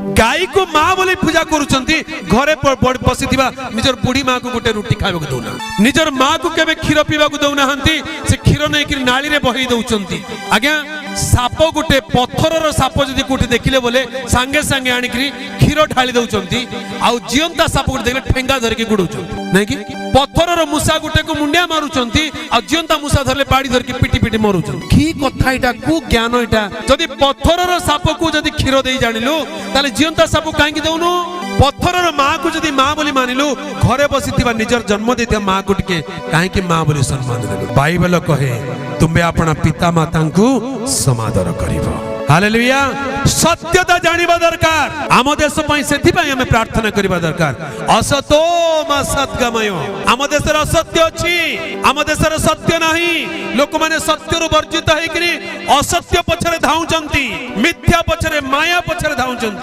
गाई को माँ बोली पूजा करुचंती घरे बसिथिबा निजर बुढ़ी माँ को गोटे रुटी खाइबाक दउना निजर माँ को केबे क्षीर पीबाक दउना हंती से क्षीर नै कि नाली रे बही दउचंती आज्ञा साप गोटे पत्थरर साप जदि कोठी देखिले बोले सांगे सांगे आनिकरी क्षीर ढाली दउचंती आउ जियंता साप गोटे देखले ठेंगा धरके गुडउचंती नै कि पत्थरर मूसा गोटे को मुंडिया मारुचंती आ जियंता मूसा धरले बाड़ी धरके पिटी पिटी मारुचंती की कथा एटा को ज्ञान एटा जदि पत्थरर साप को जदि क्षीर देई जानिलु ताले जियंता साप काहे कि दउनु पत्थरर माँ को जदि माँ बोली मानिलु घरे बसिथिबा निजर जन्म देथिबा माँ को टिके काहे कि माँ बोली सम्मान देलु बाइबल कहे तुमे अपना पिता माता को समादर करिवो हालेलुया सत्यता जानिबा दरकार आम देश पई सेथि पई हमें प्रार्थना करिबा दरकार असतो मा सद्गमय आम देश रे असत्य अछि आम देश रे सत्य नाही लोक माने सत्य रु वर्जित हेकरी असत्य पछरे धाउचंती मिथ्या पछरे माया पछरे धाउचंती।